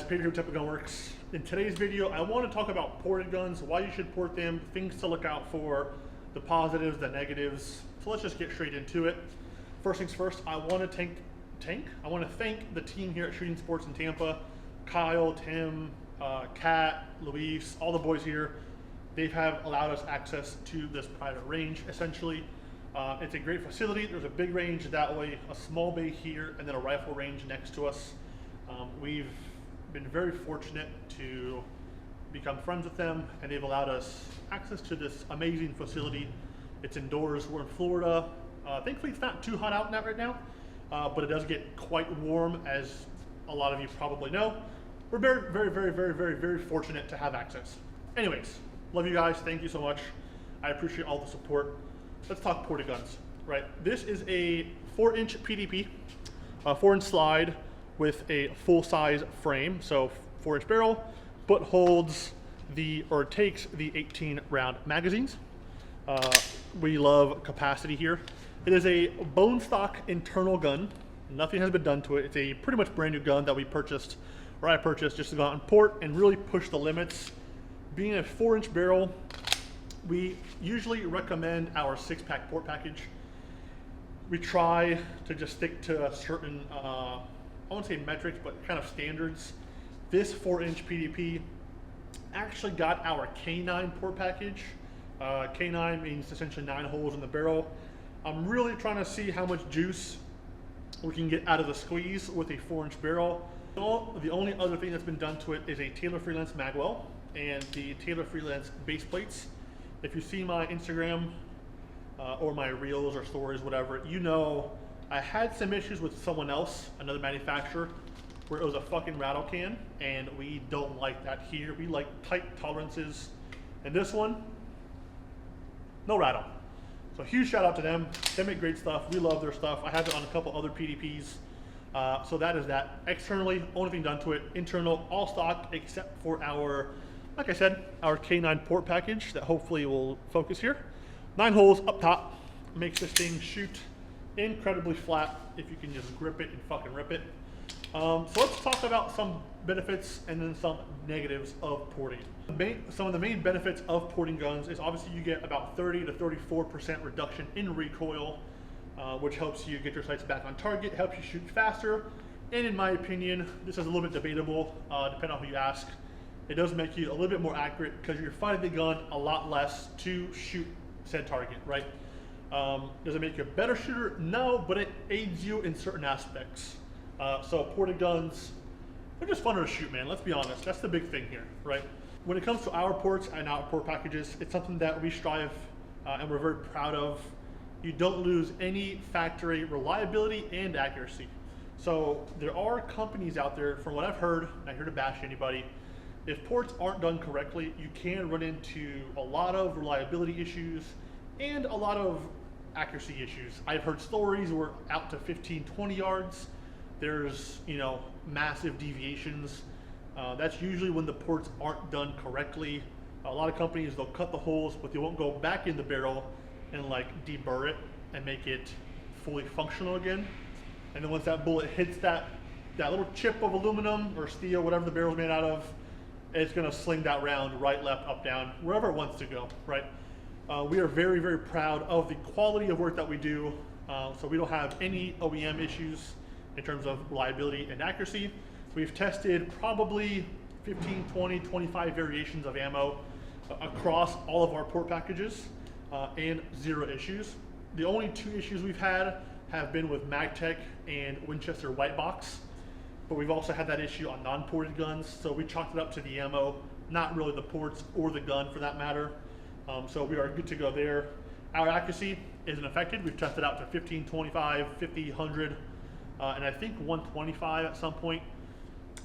Peter here with Type of Gun Works. In today's video, I want to talk about ported guns, why you should port them, things to look out for, the positives, the negatives. So let's just get straight into it. First things first, I want to thank the team here at Shooting Sports in Tampa, Kyle, Tim, Kat, Luis, all the boys here. They have allowed us access to this private range, essentially. It's a great facility. There's a big range that way, a small bay here, and then a rifle range next to us. We've been very fortunate to become friends with them, and they've allowed us access to this amazing facility. It's indoors. We're in Florida. Thankfully, it's not too hot out right now, but it does get quite warm, as a lot of you probably know. We're very fortunate to have access. Anyways, love you guys. Thank you so much. I appreciate all the support. Let's talk ported guns, right? This is a 4-inch PDP, 4-inch slide with a full-size frame, so 4-inch barrel, but holds takes the 18-round magazines. We love capacity here. It is a bone stock internal gun. Nothing has been done to it. It's a pretty much brand new gun that I purchased just to go out and port and really push the limits. Being a 4-inch barrel, we usually recommend our 6-pack port package. We try to just stick to a certain, I won't say metrics, but kind of standards. This 4-inch PDP actually got our K9 port package. K9 means essentially 9 holes in the barrel. I'm really trying to see how much juice we can get out of the squeeze with a 4-inch barrel. The only other thing that's been done to it is a Taylor Freelance magwell and the Taylor Freelance base plates. If you see my Instagram or my reels or stories, whatever, you know I had some issues with someone else, another manufacturer, where it was a fucking rattle can, and we don't like that here. We like tight tolerances. And this one, no rattle. So huge shout out to them. They make great stuff. We love their stuff. I have it on a couple other PDPs. So that is that. Externally, only thing done to it. Internal, all stock except for our, like I said, our K9 port package that hopefully will focus here. 9 holes up top. Makes this thing shoot incredibly flat if you can just grip it and fucking rip it. So let's talk about some benefits and then some negatives of porting. Some of the main benefits of porting guns is obviously you get about 30 to 34% reduction in recoil, which helps you get your sights back on target, helps you shoot faster, and in my opinion, this is a little bit debatable, depending on who you ask. It does make you a little bit more accurate because you're firing the gun a lot less to shoot said target, right? Does it make you a better shooter? No, but it aids you in certain aspects. So ported guns, they're just funner to shoot, man. Let's be honest. That's the big thing here, right? When it comes to our ports and our port packages, it's something that we strive and we're very proud of. You don't lose any factory reliability and accuracy. So there are companies out there, from what I've heard, not here to bash anybody, if ports aren't done correctly, you can run into a lot of reliability issues and a lot of accuracy issues. I've heard stories where out to 15, 20 yards, there's, massive deviations. That's usually when the ports aren't done correctly. A lot of companies, they'll cut the holes, but they won't go back in the barrel and deburr it and make it fully functional again. And then once that bullet hits that little chip of aluminum or steel, whatever the barrel's made out of, it's gonna sling that round right, left, up, down, wherever it wants to go, right? We are very proud of the quality of work that we do. So we don't have any OEM issues in terms of reliability and accuracy. We've tested probably 15, 20, 25 variations of ammo across all of our port packages and 0 issues. The only 2 issues we've had have been with Magtech and Winchester White Box, but we've also had that issue on non-ported guns, so we chalked it up to the ammo, not really the ports or the gun for that matter. So we are good to go there. Our accuracy isn't affected. We've tested out to 15, 25, 50, 100, and I think 125 at some point.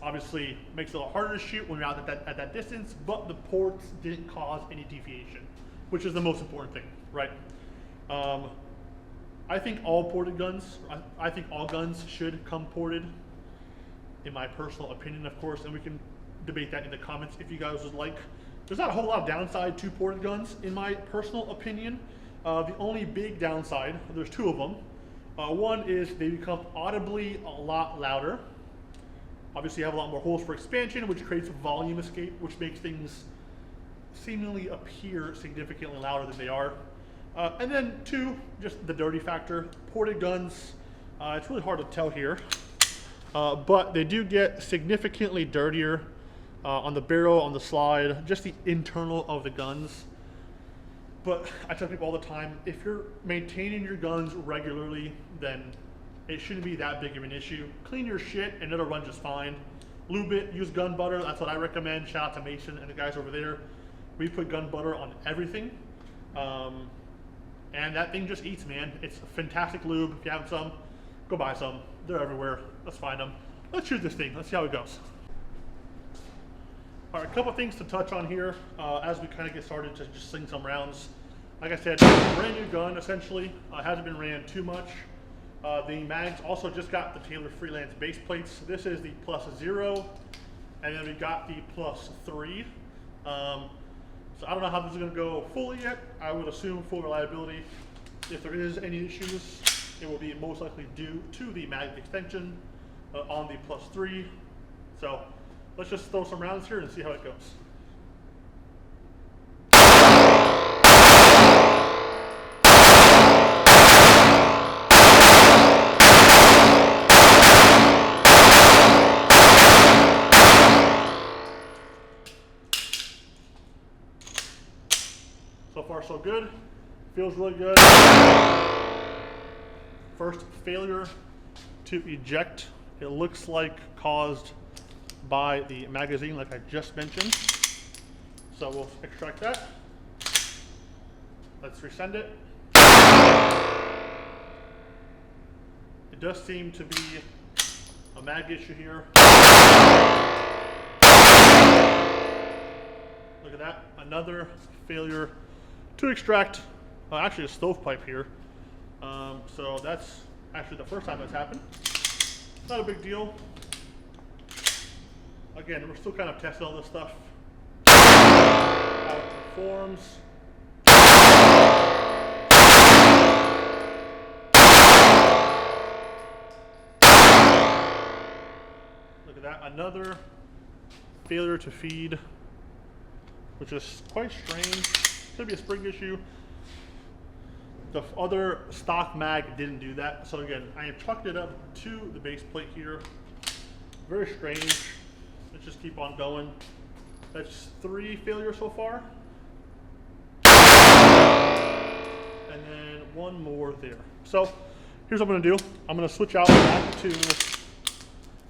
Obviously, makes it a little harder to shoot when you're out at that distance, but the ports didn't cause any deviation, which is the most important thing, right? I think all ported guns, I think all guns should come ported, in my personal opinion, of course, and we can debate that in the comments if you guys would like. There's not a whole lot of downside to ported guns, in my personal opinion. The only big downside, there's 2 of them. One is they become audibly a lot louder. Obviously you have a lot more holes for expansion, which creates a volume escape, which makes things seemingly appear significantly louder than they are. And then 2, just the dirty factor. Ported guns, it's really hard to tell here, but they do get significantly dirtier on the barrel, on the slide, just the internal of the guns. But I tell people all the time, if you're maintaining your guns regularly, then it shouldn't be that big of an issue. Clean your shit and it'll run just fine. Lube it, use gun butter, that's what I recommend. Shout out to Mason and the guys over there. We put gun butter on everything. And that thing just eats, man. It's a fantastic lube. If you have some, go buy some. They're everywhere. Let's find them. Let's shoot this thing. Let's see how it goes. All right, a couple things to touch on here as we kind of get started to just sling some rounds. Like I said, brand new gun, essentially. Hasn't been ran too much. The mags also just got the Taylor Freelance base plates. This is the +0, and then we got the +3. So I don't know how this is going to go fully yet. I would assume full reliability. If there is any issues, it will be most likely due to the mag extension on the +3. So let's just throw some rounds here and see how it goes. So far so good, feels really good. First failure to eject, it looks like caused by the magazine like I just mentioned. So we'll extract that. Let's resend it. It does seem to be a mag issue here. Look at that, another failure to extract, actually a stovepipe here. So that's actually the first time that's happened. Not a big deal. Again, we're still kind of testing all this stuff. How it performs. Look at that, another failure to feed, which is quite strange. Could be a spring issue. The other stock mag didn't do that. So again, I have chalked it up to the base plate here. Very strange. Let's just keep on going. That's 3 failures so far. And then 1 more there. So here's what I'm gonna do. I'm gonna switch out back to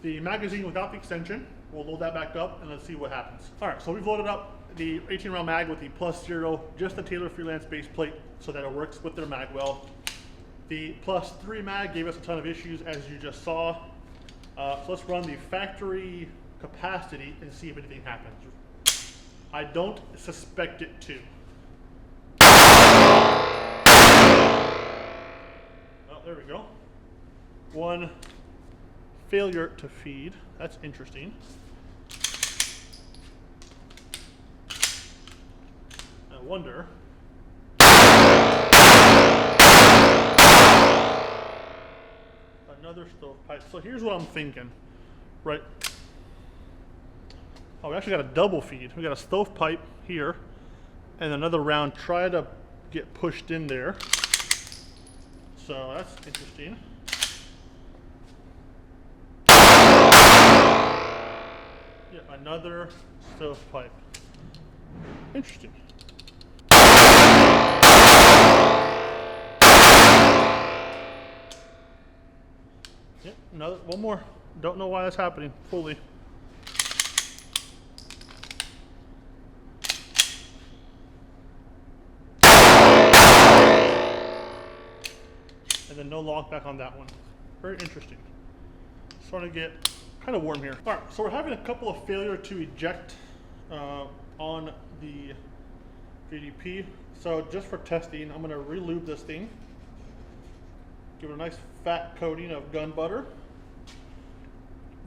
the magazine without the extension. We'll load that back up and let's see what happens. All right, so we've loaded up the 18 round mag with the +0, just the Taylor Freelance base plate so that it works with their mag well. The +3 mag gave us a ton of issues as you just saw. So let's run the factory capacity and see if anything happens. I don't suspect it to. Oh, there we go. 1 failure to feed. That's interesting. I wonder. Another stovepipe. So here's what I'm thinking, right? Oh, we actually got a double feed. We got a stovepipe here, and another round try to get pushed in there. So that's interesting. Yeah, another stovepipe. Interesting. Yep, another, 1 more. Don't know why that's happening fully. And then no lock back on that one. Very interesting. Starting to get kind of warm here. All right, so we're having a couple of failure to eject on the PDP. So just for testing, I'm gonna re-lube this thing. Give it a nice fat coating of gun butter.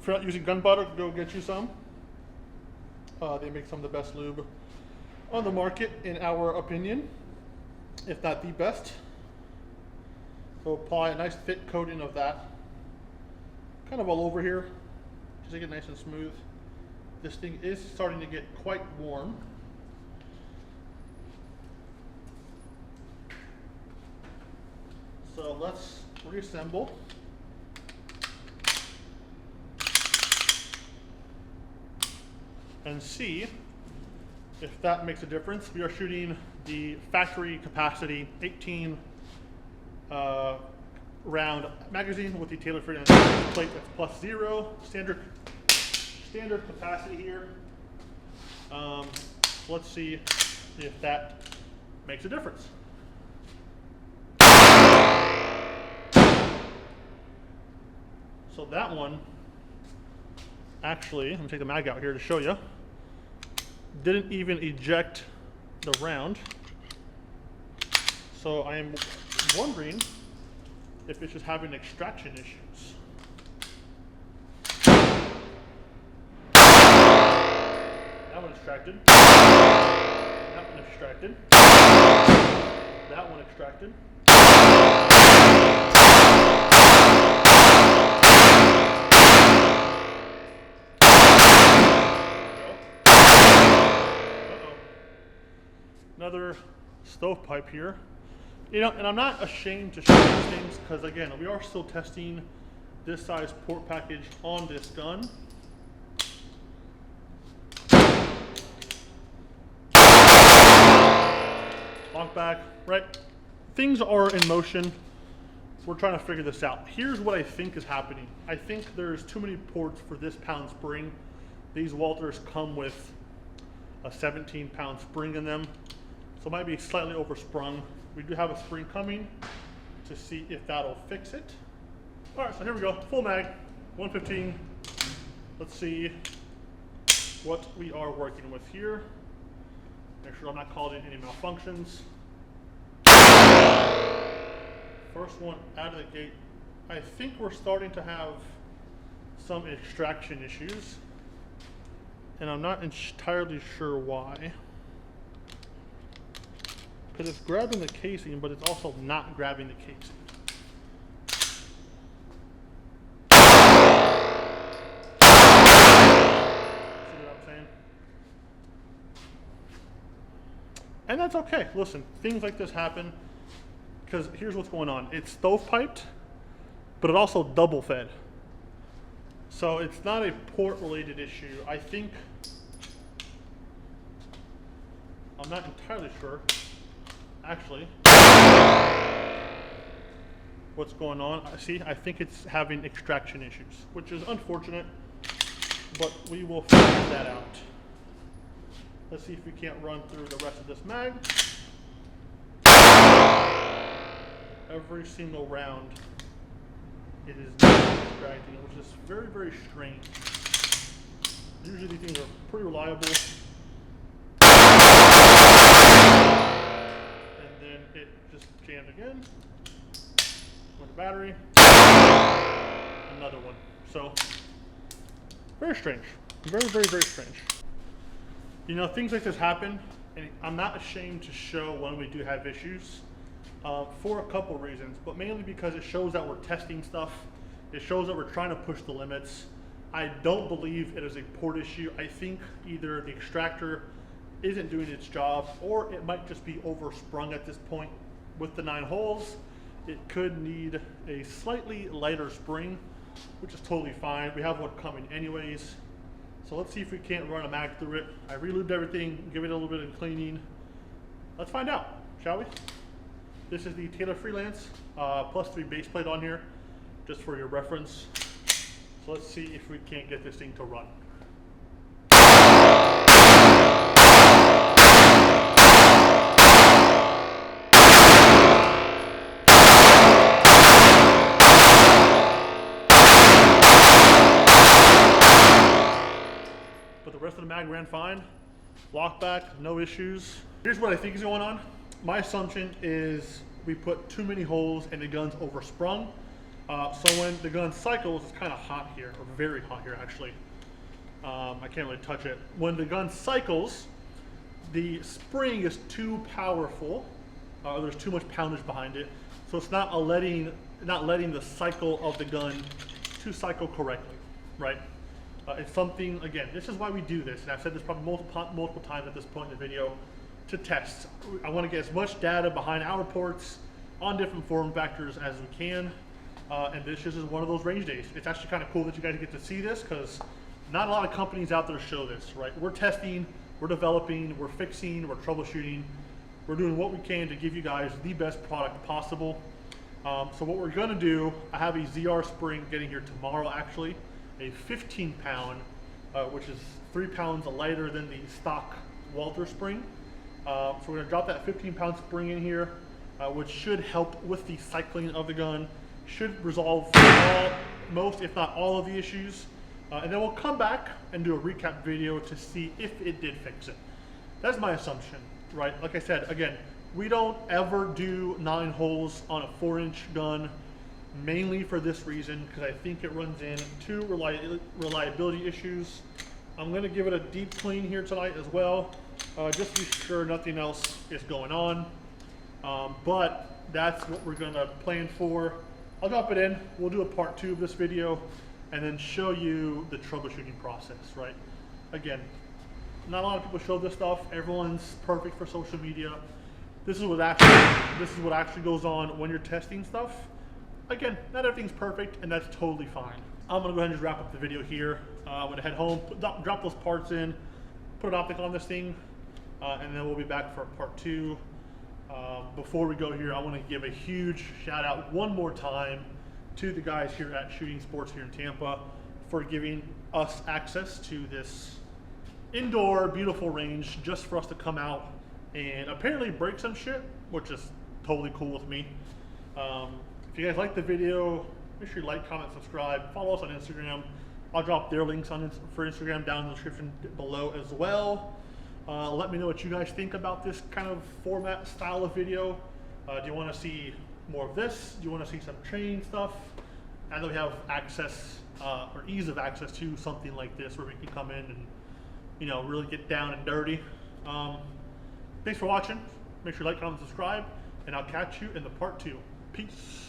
If you're not using gun butter, go get you some. They make some of the best lube on the market, in our opinion, if not the best. So apply a nice thick coating of that, kind of all over here, just to get nice and smooth. This thing is starting to get quite warm. So let's reassemble. And see if that makes a difference. We are shooting the factory capacity 18 round magazine with the Taylor Freelance plate that's +0, standard capacity here. Let's see if that makes a difference. So that one, actually, let me take the mag out here to show you, didn't even eject the round. So I am wondering if it's just having extraction issues. That one extracted. That one extracted. That one extracted. Another stovepipe here. You know, and I'm not ashamed to show these things because, again, we are still testing this size port package on this gun. Lock back, right? Things are in motion. We're trying to figure this out. Here's what I think is happening. I think there's too many ports for this pound spring. These Walthers come with a 17-pound spring in them. So it might be slightly oversprung. We do have a spring coming to see if that'll fix it. All right, so here we go, full mag, 115. Let's see what we are working with here. Make sure I'm not calling any malfunctions. First one out of the gate. I think we're starting to have some extraction issues, and I'm not entirely sure why. Because it's grabbing the casing, but it's also not grabbing the casing. See what I'm saying? And that's okay. Listen, things like this happen because here's what's going on. It's stovepiped, but it also double fed. So it's not a port related issue. I think, I'm not entirely sure. Actually, what's going on? See, I think it's having extraction issues, which is unfortunate, but we will figure that out. Let's see if we can't run through the rest of this mag. Every single round, it is not extracting, which is very, very strange. Usually these things are pretty reliable. It just jammed again. With the battery. Another one. So, very strange. Very, very, very strange. You know, things like this happen, and I'm not ashamed to show when we do have issues for a couple reasons, but mainly because it shows that we're testing stuff. It shows that we're trying to push the limits. I don't believe it is a port issue. I think either the extractor isn't doing its job, or it might just be oversprung at this point with the 9 holes. It could need a slightly lighter spring, which is totally fine. We have one coming anyways. So let's see if we can't run a mag through it. I relubed everything, give it a little bit of cleaning. Let's find out, shall we? This is the Taylor Freelance +3 base plate on here, just for your reference. So let's see if we can't get this thing to run. But the rest of the mag ran fine. Lock back, no issues. Here's what I think is going on. My assumption is we put too many holes and the gun's oversprung. So when the gun cycles, it's kind of hot here, or very hot here actually. I can't really touch it. When the gun cycles, the spring is too powerful. There's too much poundage behind it, so it's not letting the cycle of the gun to cycle correctly, right? It's something, again, this is why we do this, and I've said this probably multiple times at this point in the video, to test. I want to get as much data behind our ports on different form factors as we can, and this just is one of those range days. It's actually kind of cool that you guys get to see this, because not a lot of companies out there show this, right? We're testing, we're developing, we're fixing, we're troubleshooting, we're doing what we can to give you guys the best product possible. So what we're gonna do, I have a ZR spring getting here tomorrow actually, a 15 pound, which is 3 pounds lighter than the stock Walther spring. So we're gonna drop that 15-pound spring in here, which should help with the cycling of the gun, should resolve most, if not all, of the issues. And then we'll come back and do a recap video to see if it did fix it. That's my assumption, right? Like I said, again, we don't ever do 9 holes on a 4-inch gun, mainly for this reason, because I think it runs into reliability issues. I'm gonna give it a deep clean here tonight as well, just to be sure nothing else is going on. But that's what we're gonna plan for. I'll drop it in, we'll do a part 2 of this video, and then show you the troubleshooting process, right? Again, not a lot of people show this stuff. Everyone's perfect for social media. This is what actually goes on when you're testing stuff. Again, not everything's perfect, and that's totally fine. I'm gonna go ahead and just wrap up the video here. I'm gonna head home, drop those parts in, put an optic on this thing, and then we'll be back for part 2. Before we go here, I wanna give a huge shout out one more time to the guys here at Shooting Sports here in Tampa for giving us access to this indoor beautiful range just for us to come out and apparently break some shit, which is totally cool with me. If you guys like the video, make sure you like, comment, subscribe, follow us on Instagram. I'll drop their links for Instagram down in the description below as well. Let me know what you guys think about this kind of format style of video. Do you want to see more of this? Do you want to see some training stuff? Now that we have access or ease of access to something like this where we can come in and really get down and dirty. Thanks for watching. Make sure you like, comment, subscribe, and I'll catch you in the part 2. Peace.